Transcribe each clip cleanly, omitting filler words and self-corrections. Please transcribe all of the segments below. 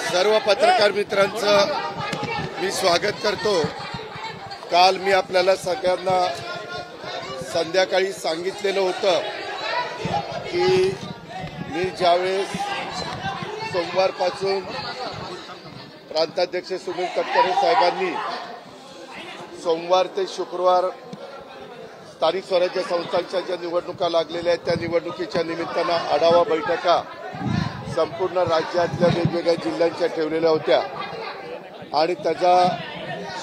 सर्व पत्रकार मित्रांचं मी स्वागत करतो। काल मी आपल्याला सगळ्यांना संध्याकाळी सांगितलेलं होतं की मी ज्यावेळेस सोमवारपासून प्रांताध्यक्ष सुनील तटकरे साहेबांनी सोमवार ते शुक्रवार स्थानिक स्वराज्य संस्थांच्या ज्या निवडणुका लागलेल्या आहेत त्या निवडणुकीच्या निमित्तानं आढावा बैठका संपूर्ण राज्यातल्या वेगवेगळ्या जिल्ह्यांच्या ठेवलेल्या होत्या आणि त्याचा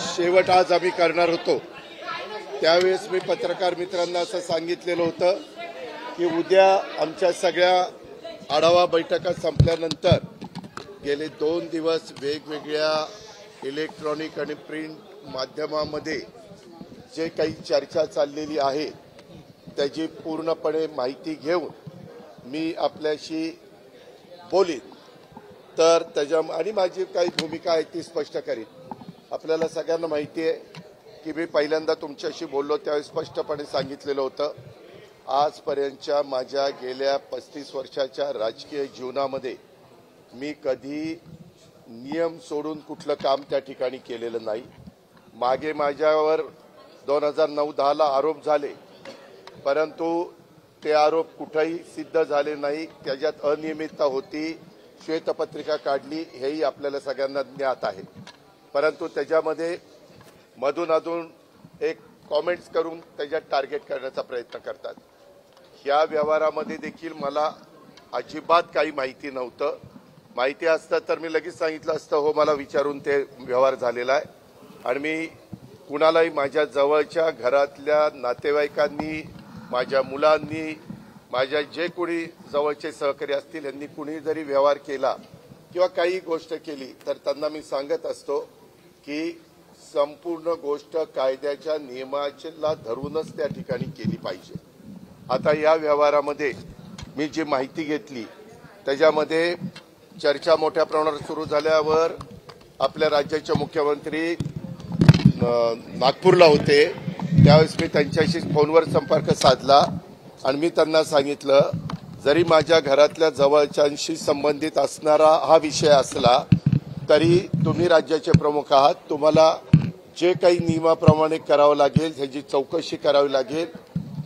शेवट आज आम्ही करणार होतो। त्यावेळेस मी पत्रकार मित्रांना असं सांगितलेलं होतं की उद्या आमच्या सगळ्या आढावा बैठका संपल्यानंतर गेले 2 दिवस वेगवेगळ्या इलेक्ट्रॉनिक आणि प्रिंट माध्यमामध्ये जे काही चर्चा चाललेली आहे त्याची पूर्णपणे माहिती घेऊन मी आपल्याशी बोलीन, तर त्याच्या आणि माझी काही भूमिका आहे ती स्पष्ट करीन। आपल्याला सगळ्यांना माहिती आहे की मी पहिल्यांदा तुमच्याशी बोललो त्यावेळी स्पष्टपणे सांगितलेलं होतं आजपर्यंतच्या माझ्या गेल्या 35 वर्षाच्या राजकीय जीवनामध्ये मी कधी नियम सोडून कुठलं काम त्या ठिकाणी केलेलं नाही। मागे माझ्यावर 2009-10ला आरोप झाले, परंतु ते आरोप कुठेही सिद्ध झाले नाही। त्याच्यात अनियमितता होती, श्वेतपत्रिका काढली, हेही आपल्याला सगळ्यांना ज्ञात आहे। परंतु त्याच्यामध्ये मधून एक कॉमेंट्स करून त्याच्यात टार्गेट करण्याचा प्रयत्न करतात। ह्या व्यवहारामध्ये देखील मला अजिबात काही माहिती नव्हतं। माहिती असतं तर मी लगेच सांगितलं असतं हो मला विचारून ते व्यवहार झालेला आहे। आणि मी कुणालाही माझ्या जवळच्या घरातल्या नातेवाईकांनी, माझ्या मुलांनी, माझ्या जे कोणी जवळचे सहकारी असतील यांनी कुणी जरी व्यवहार केला किंवा काही गोष्ट केली तर त्यांना मी सांगत असतो की संपूर्ण गोष्ट कायद्याच्या नियमाला धरूनच त्या ठिकाणी केली पाहिजे। आता या व्यवहारामध्ये मी जी माहिती घेतली त्याच्यामध्ये चर्चा मोठ्या प्रमाणावर सुरू झाल्यावर आपल्या राज्याचे मुख्यमंत्री नागपूरला होते, त्यावेळेस मी त्यांच्याशी फोनवर संपर्क साधला आणि मी त्यांना सांगितलं जरी माझ्या घरातल्या जवळच्यांशी संबंधित असणारा हा विषय असला तरी तुम्ही राज्याचे प्रमुख आहात, तुम्हाला जे काही नियमाप्रमाणे करावं लागेल ह्याची चौकशी करावी लागेल,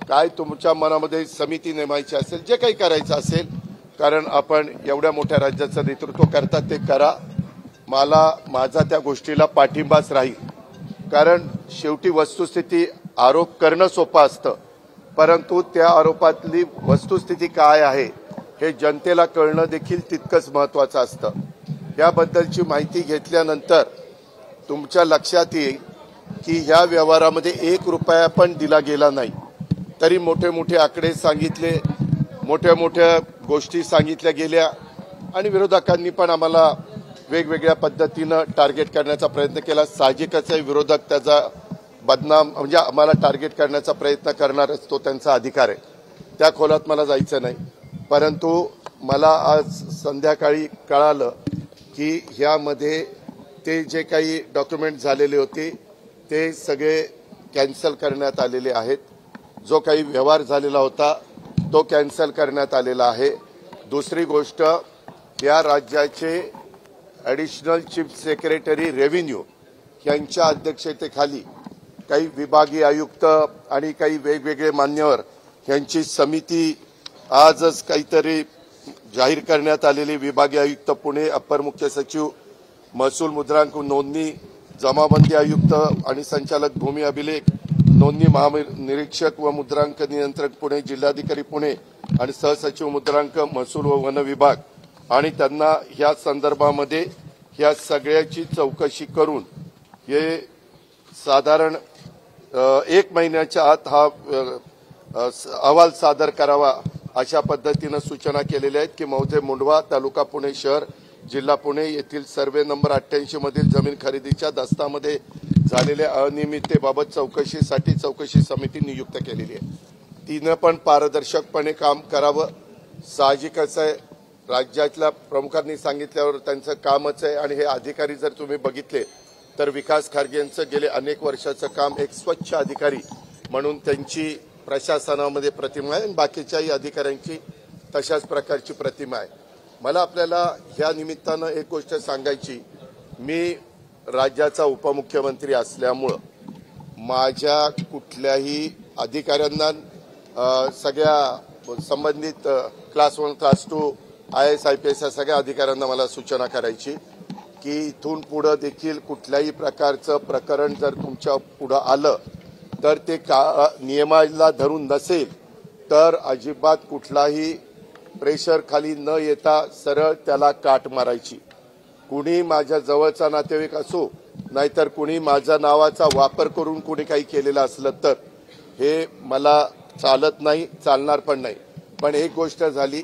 काय तुमच्या मनामध्ये समिती नेमायची असेल, जे काही करायचं असेल, कारण आपण एवढ्या मोठ्या राज्याचं नेतृत्व करतात ते करा। मला माझा त्या गोष्टीला पाठिंबाच राहील, कारण शेवटी वस्तुस्थिती आरोप करणं सोपं असतं, परंतु त्या आरोपातली वस्तुस्थिती काय आहे हे जनतेला कळणं देखील तितकंच महत्त्वाचं असतं। याबद्दलची माहिती घेतल्यानंतर तुमच्या लक्षात येईल की ह्या व्यवहारामध्ये 1 रुपया पण दिला गेला नाही, तरी मोठे मोठे आकडे सांगितले, मोठ्या मोठ्या गोष्टी सांगितल्या गेल्या आणि विरोधकांनी पण आम्हाला वेगवेगळ्या पद्धतीनं टार्गेट करण्याचा प्रयत्न केला। साहजिकच आहे, विरोधक त्याचा बदनाम म्हणजे आम्हाला टार्गेट करण्याचा प्रयत्न करणारच, तो त्यांचा अधिकार आहे, त्या खोलात मला जायचं नाही। परंतु मला आज संध्याकाळी कळालं की ह्यामध्ये ते जे काही डॉक्युमेंट झालेले होते ते सगळे कॅन्सल करण्यात आलेले आहेत। जो काही व्यवहार झालेला होता तो कॅन्सल करण्यात आलेला आहे। दुसरी गोष्ट, या राज्याचे ॲडिशनल चीफ सेक्रेटरी रेव्हेन्यू यांच्या अध्यक्षतेखाली काही विभागीय आयुक्त आणि काही वेगवेगळे मान्यवर यांची समिती आजच काहीतरी जाहीर करण्यात आलेली विभागीय आयुक्त पुणे, अप्पर मुख्य सचिव महसूल मुद्रांक नोंदणी, जमाबंदी आयुक्त आणि संचालक भूमी अभिलेख नोंदणी महानिरीक्षक व मुद्रांक नियंत्रक पुणे, जिल्हाधिकारी पुणे आणि सहसचिव मुद्रांक महसूल व वन विभाग, आणि त्यांना ह्या संदर्भामध्ये ह्या सगळ्याची चौकशी करून हे साधारण 1 महिन्याच्या आत हा अहवाल सादर करावा अशा पद्धतीनं सूचना केलेल्या आहेत की मौजे मुंडवा, तालुका पुणे शहर, जिल्हा पुणे येथील सर्वे नंबर 88 मधील जमीन खरेदीच्या दस्तामध्ये झालेल्या अनियमिततेबाबत चौकशीसाठी चौकशी समिती नियुक्त केलेली आहे। तिनं पण पारदर्शकपणे काम करावं, साहजिकच आहे, राज्यातल्या प्रमुखांनी सांगितल्यावर त्यांचं कामच आहे। आणि हे अधिकारी जर तुम्ही बघितले तर विकास खारगे यांचं गेले अनेक वर्षाचं काम एक स्वच्छ अधिकारी म्हणून त्यांची प्रशासनामध्ये प्रतिमा आहे, बाकीच्याही अधिकाऱ्यांची तशाच प्रकारची प्रतिमा आहे। मला आपल्याला ह्या निमित्तानं एक गोष्ट सांगायची, मी राज्याचा उपमुख्यमंत्री असल्यामुळं माझ्या कुठल्याही अधिकाऱ्यांना सगळ्या संबंधित क्लास 1 क्लास 2 IAS IPS या सगळ्या अधिकाऱ्यांना मला सूचना करायची की इथून पुढे देखील कुठल्याही प्रकारचं प्रकरण जर तुमच्या पुढे आलं तर ते नियमाला धरून नसेल तर अजिबात कुठलाही प्रेशर खाली न येता सरळ त्याला काट मारायची। कुणी माझ्या जवळचा नातेवाईक असो नाहीतर कुणी माझ्या नावाचा वापर करून कुणी काही केलेलं असलं तर हे मला चालत नाही, चालणार पण नाही। पण एक गोष्ट झाली,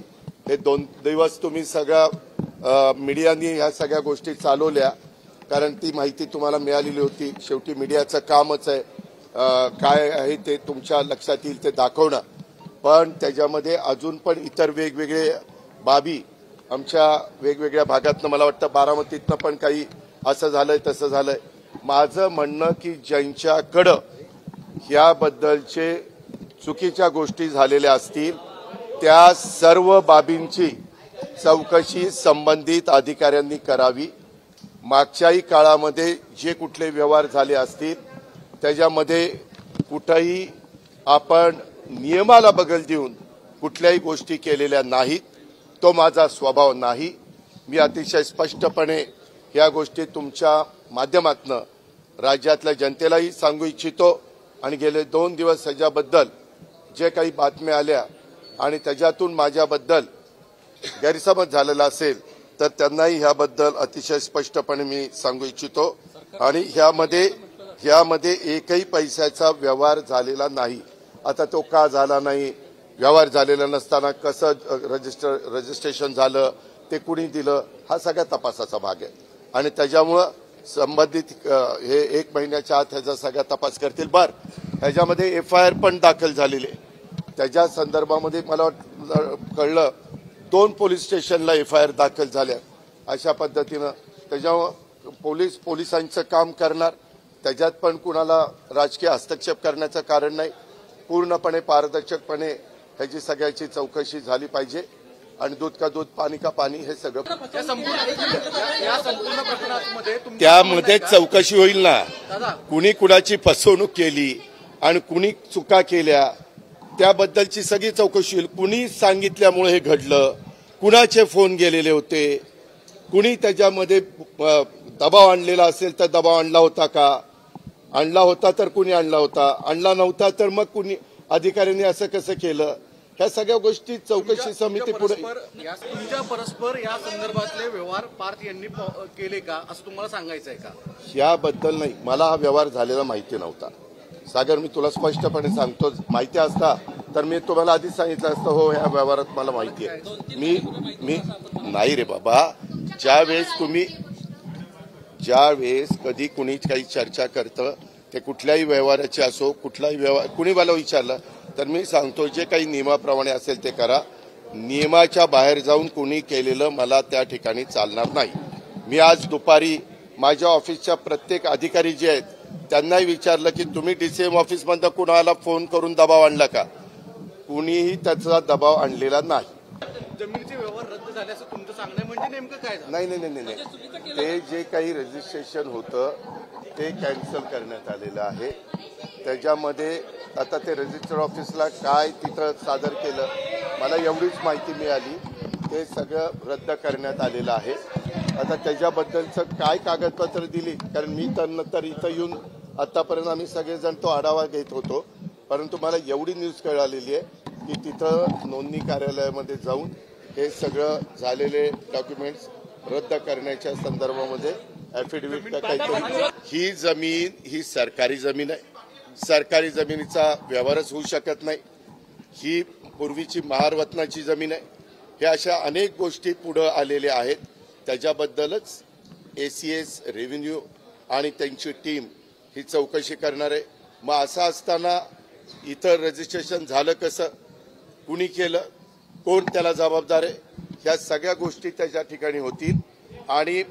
हे 2 दिवस तुम्ही सगळ्या मीडियानी ह्या सगळ्या गोष्टी चालवल्या कारण ती माहिती तुम्हाला मिळालेली होती। शेवटी मीडियाचं कामच आहे काय आहे ते तुमच्या लक्षात येईल ते दाखवणं, पण त्याच्यामध्ये अजून पण इतर वेगवेगळे बाबी आमच्या वेगवेगळ्या भागातनं मला वाटतं बारामतीतनं पण काही असं झालंय तसं झालंय। माझं म्हणणं की ज्यांच्याकडं याबद्दलचे चुकीच्या गोष्टी झालेल्या असतील त्या सर्व बाबींची चौकशी संबंधित अधिकाऱ्यांनी करावी। मागच्याही काळामध्ये जे कुठले व्यवहार झाले असतील त्याच्यामध्ये कुठेही आपण नियमाला बगल देऊन कुठल्याही गोष्टी केलेल्या नाहीत, तो माझा स्वभाव नाही। मी अतिशय स्पष्टपणे या गोष्टी तुमच्या माध्यमातून राज्यातल्या जनतेलाही सांगू इच्छितो आणि गेले 2 दिवस ह्याच्याबद्दल जे काही बातम्या आल्या आणि त्याच्यातून माझ्याबद्दल गैरसमज झालेला असेल तर त्यांनाही ह्याबद्दल अतिशय स्पष्टपणे मी सांगू इच्छितो आणि ह्यामध्ये एकही पैशाचा व्यवहार झालेला नाही। आता तो का झाला नाही, व्यवहार झालेला नसताना कसं रजिस्ट्रेशन झालं, ते कुणी दिलं, हा सगळ्या तपासाचा भाग आहे आणि त्याच्यामुळं संबंधित हे 1 महिन्याच्या आत ह्याचा सगळा तपास करतील। ह्याच्यामध्ये FIR पण दाखल झालेली आहे, त्याच्या संदर्भामध्ये मला कळलं 2 पोलीस स्टेशनला FIR दाखल झाल्या। अशा पद्धतीनं त्याच्यामुळं पोलिसांचं काम करणार, त्याच्यात पण कुणाला राजकीय हस्तक्षेप करण्याचं कारण नाही। पूर्णपणे पारदर्शकपणे ह्याची सगळ्याची चौकशी झाली पाहिजे आणि दूध का दूध पाणी का पाणी हे सगळं त्यामध्ये चौकशी होईल ना। कुणी कुणाची फसवणूक केली आणि कुणी चुका केल्या त्याबद्दलची सगळी चौकशी होईल। कुणी सांगितल्यामुळे हे घडलं, कुणाचे फोन गेलेले होते, कुणी त्याच्यामध्ये दबाव आणलेला असेल तर दबाव आणला होता का, आणला होता तर कुणी आणला होता, आणला नव्हता तर मग कुणी अधिकाऱ्यांनी असं कसं केलं, ह्या सगळ्या गोष्टी चौकशी समिती पुढे। तुमच्या परस्पर या संदर्भातले व्यवहार पार्थ यांनी केले का असं तुम्हाला सांगायचं आहे का? याबद्दल नाही, मला हा व्यवहार झालेला माहिती नव्हता सागर, मी तुला स्पष्टपणे सांगतो। माहिती असता तर मी तुम्हाला आधीच सांगितलं असतं हो ह्या व्यवहारात मला माहिती आहे। मी नाही रे बाबा, ज्यावेळेस कधी कुणी काही चर्चा करतं ते कुठल्याही व्यवहाराची असो, कुठलाही व्यवहार कुणी मला विचारलं तर मी सांगतो जे काही नियमाप्रमाणे असेल ते करा। नियमाच्या बाहेर जाऊन कुणी केलेलं मला त्या ठिकाणी चालणार नाही। मी आज दुपारी माझ्या ऑफिसच्या प्रत्येक अधिकारी जे आहेत त्यांनाही विचारलं की तुम्ही DCM ऑफिसमधनं कुणाला फोन करून दबाव आणला का, कुणीही त्याचा दबाव आणलेला नाही। जमिनीचे व्यवहार रद्द झाले असं तुमचं सांगणं म्हणजे नेमकं काय? नाही, ते जे काही रजिस्ट्रेशन होतं ते कॅन्सल करण्यात आलेलं आहे। त्याच्यामध्ये आता ते रजिस्टर ऑफिसला काय तिथं सादर केलं मला एवढीच माहिती मिळाली, ते सगळं रद्द करण्यात आलेलं आहे। आता त्याच्याबद्दलचं काय कागदपत्र दिली, कारण मी तर इथं येऊन आतापर्यंत आम्ही सगळेजण तो आढावा घेत होतो, परंतु मला एवढी न्यूज कळालेली आहे की तिथं नोंदणी कार्यालयामध्ये जाऊन हे सगळं झालेले डॉक्युमेंट्स रद्द करण्याच्या संदर्भामध्ये ॲफिडेव्हिट काहीतरी। ही जमीन ही सरकारी जमीन आहे, सरकारी जमिनीचा व्यवहारच होऊ शकत नाही। ही पूर्वीची महारवतनाची जमीन आहे। हे अशा अनेक गोष्टी पुढे आलेल्या आहेत, त्याच्याबद्दलच ACS रेव्हेन्यू आणि त्यांची टीम ही चौकशी करणार आहे। मग असं असताना इथं रजिस्ट्रेशन झालं कसं, कुणी केलं, कोण त्याला जबाबदार आहे, ह्या सगळ्या गोष्टी त्याच्या ठिकाणी होतील आणि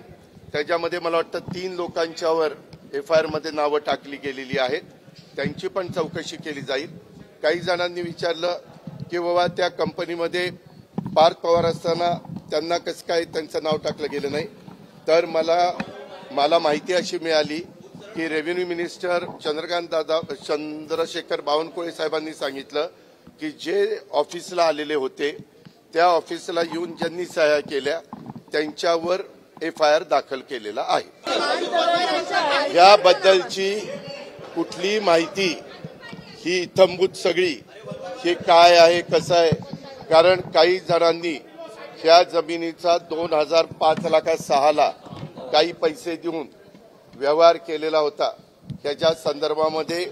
त्याच्यामध्ये मला वाटतं 3 लोकांच्यावर FIR मध्ये नावं टाकली गेलेली आहेत, त्यांची पण चौकशी केली जाईल। काही जणांनी विचारलं की बाबा त्या कंपनीमध्ये पार्थ पवार असताना त्यांना कसं काय त्यांचं नाव टाकलं गेलं नाही. तर मला माहिती अशी मिळाली की रेव्हेन्यू मिनिस्टर चंद्रशेखर बावनकुळे साहेबांनी सांगितलं की जे ऑफिसला आलेले होते त्या ऑफिसला येऊन ज्यांनी सह्या केल्या त्यांच्यावर FIR दाखल केलेला आहे. याबद्दलची कुठली माहिती ही इत्थंभूत सगळी हे काय आहे कसं आहे, कारण काही जणांनी ह्या जमिनीचा 2005-6 काही पैसे देऊन व्यवहार केलेला होता. त्याच्या संदर्भामध्ये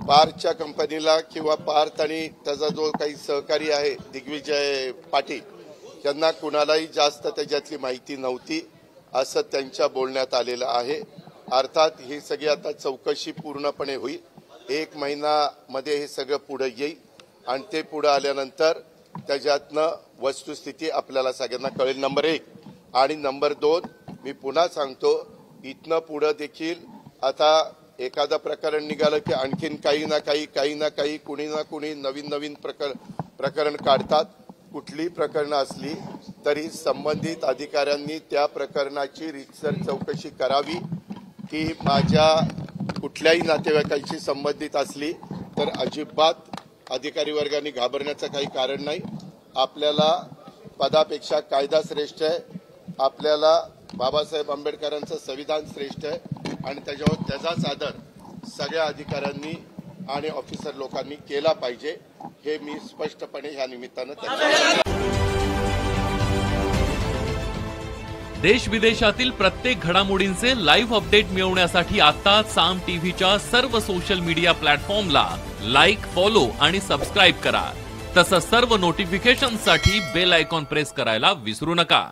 पार्थच्या कंपनीला किंवा पार्थ आणि त्याचा जो काही सहकारी आहे दिग्विजय पाटील यांना कुणालाही जास्त त्याच्यातली माहिती नव्हती असं त्यांच्या बोलण्यात आलेलं आहे. अर्थात ही सगळी आता चौकशी पूर्णपणे होईल. 1 महिन्यामध्ये हे सगळं पुढे येईल आणि ते पुढे आल्यानंतर त्याच्यातनं वस्तुस्थिती आपल्याला सगळ्यांना कळेल. नंबर 1 आणि नंबर 2 मी पुन्हा सांगतो, इथनं पुढे देखील आता एखादा प्रकरण निघालं की आणखीन काही ना काही कुणी ना कुणी नवीन प्रकरण काढतात. कुठलीही प्रकरणं असली तरी संबंधित अधिकाऱ्यांनी त्या प्रकरणाची रीतसर चौकशी करावी. की माझ्या कुठल्याही नातेवाईकांशी संबंधित असली तर अजिबात अधिकारी वर्गाने घाबरण्याचं काही कारण नाही. आपल्याला पदापेक्षा कायदा श्रेष्ठ आहे, आपल्याला बाबासाहेब आंबेडकरांचं संविधान श्रेष्ठ आहे आणि त्याचाच आदर सगळ्या अधिकाऱ्यांनी आणि ऑफिसर लोकांनी केला पाहिजे हे मी स्पष्टपणे ह्या निमित्तानं देश विदेशातील प्रत्येक घडामोडींचे लाईव्ह अपडेट मिळवण्यासाठी आता साम टीव्हीच्या सर्व सोशल मीडिया प्लॅटफॉर्मला लाईक, फॉलो आणि सबस्क्राईब करा. तसंच सर्व नोटिफिकेशनसाठी बेल आयकॉन प्रेस करायला विसरू नका.